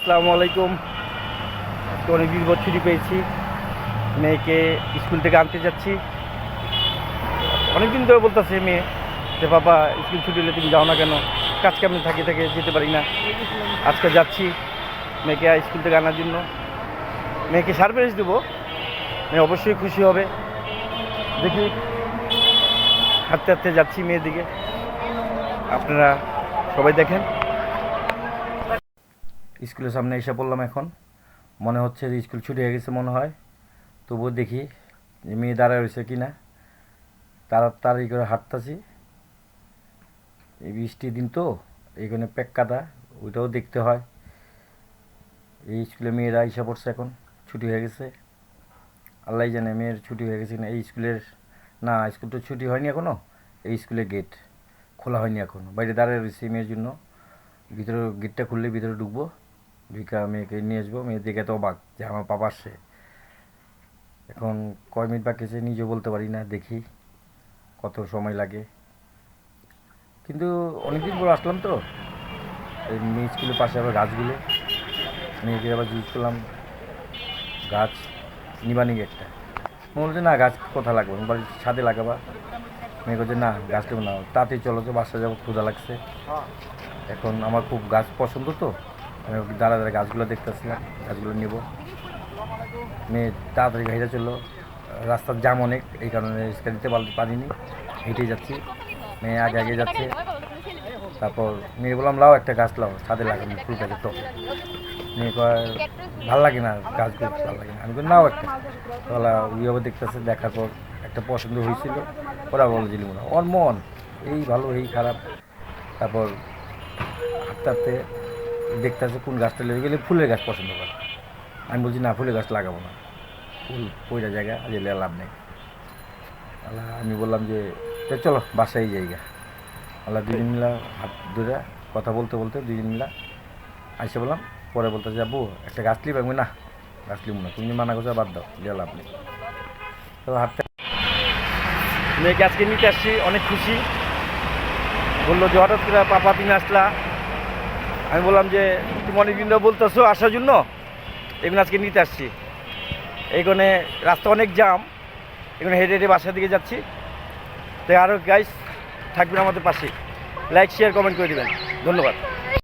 আসসালামু আলাইকুম। আজকে অনেক দিন পর ছুটি পেয়েছি, মেয়েকে স্কুল থেকে আনতে যাচ্ছি। অনেকদিন ধরে বলতেছে মেয়ে যে বাবা স্কুল ছুটি হলে তুমি যাও না কেন, কাজ কামে থাকি থেকে যেতে পারি না। আজকে যাচ্ছি মেয়েকে স্কুল থেকে আনার জন্য। মেয়েকে সারপ্রাইজ দেবো, মেয়ে অবশ্যই খুশি হবে। দেখি হাঁটতে হাঁটতে যাচ্ছি মেয়ের দিকে, আপনারা সবাই দেখেন। স্কুলের সামনে এসে পড়লাম, এখন মনে হচ্ছে যে স্কুল ছুটি হয়ে গেছে মনে হয়। তবুও দেখি যে মেয়ে দাঁড়ায় রয়েছে কি না। তাড়াতাড়ি করে হাঁটতেছি, এই বৃষ্টির দিন তো এইখানে প্যাক কাদা, ওইটাও দেখতে হয়। এই স্কুলে মেয়েরা এসে পড়ছে, এখন ছুটি হয়ে গেছে। আল্লাহ জানে মেয়ের ছুটি হয়ে গেছে না। এই স্কুলের না, স্কুল তো ছুটি হয়নি এখনও। এই স্কুলের গেট খোলা হয়নি এখনও, বাইরে দাঁড়ায় রয়েছে মেয়ের জন্য। ভিতরে গেটটা খুললে ভিতরে ঢুকবো, ঢুকা মেয়েকে নিয়ে আসবো। মেয়ের দিকে তো অবাক যে আমার পাপা আসছে। এখন কয় মিনিট বাকি আছে নিজেও বলতে পারি না, দেখি কত সময় লাগে। কিন্তু অনেকদিন পর আসলাম তো, এই মেয়ে স্কুলের পাশে আবার গাছগুলো, মেয়েকে আবার জিজ্ঞেস করলাম গাছ নিবানি একটা। বলছে না গাছ কোথায় লাগবে, বাড়ির ছাদে লাগাবা। মেয়ে বলছে না গাছ নেবো না, তাড়াতাড়ি চলো তো বাসা যাবো, ক্ষুধা লাগছে। এখন আমার খুব গাছ পছন্দ তো, আমি দাঁড়া দাঁড়া গাছগুলো দেখতেছিলাম, গাছগুলো নেব। মেয়ে তাড়াতাড়ি হেঁটে চললো, রাস্তার জ্যাম অনেক, এই কারণে রিক্সা দিতে পারিনি, হেঁটেই যাচ্ছি। মেয়ে আগে আগে যাচ্ছে। তারপর মেয়ে বললাম লাও একটা গাছ লাও, ছাদে লাগানো ফুল গাছের টপ। মেয়ে কয় ভালো লাগে না, গাছগুলো ভালো লাগে না। আমি বলি নাও একটা। তাহলে ওইভাবে দেখতেছে, দেখার পর একটা পছন্দ হয়েছিল, ওরা বলে দিল না, ওর মন এই ভালো এই খারাপ। তারপর হাঁটতে হাঁটতে দেখতেছে কোন গাছটা লেগে গেলে ফুলের গাছ পছন্দ করে। আমি বলছি না ফুলের গাছ লাগাবো না, ফুল পয়লা জায়গা আজ লাভ নেই। আল্লাহ আমি বললাম যে চলো বাসায় জায়গা। আল্লাহ দুজন মিলা হাত ধরে কথা বলতে বলতে দুজন মিলা আইসে বললাম। পরে বলতে যাবো একটা গাছ লিব, আমি না গাছ লিব না, তুমি মানা করছো বাদ দাও, যে লাভ নেই। তো হাঁটতে মেয়েকে আজকে নিতে আসছি, অনেক খুশি। বললো যে হঠাৎ করে পাপা তুমি আসলা। আমি বললাম যে তুমি অনেক দিন ধরে বলতেছো আসার জন্য, এগুলো আজকে নিতে আসছি। এইখানে রাস্তা অনেক জাম, এখানে হেঁটে হেঁটে বাসার দিকে যাচ্ছি। তাই আরও গাইস থাকবেন আমাদের পাশে, লাইক শেয়ার কমেন্ট করে দেবেন। ধন্যবাদ।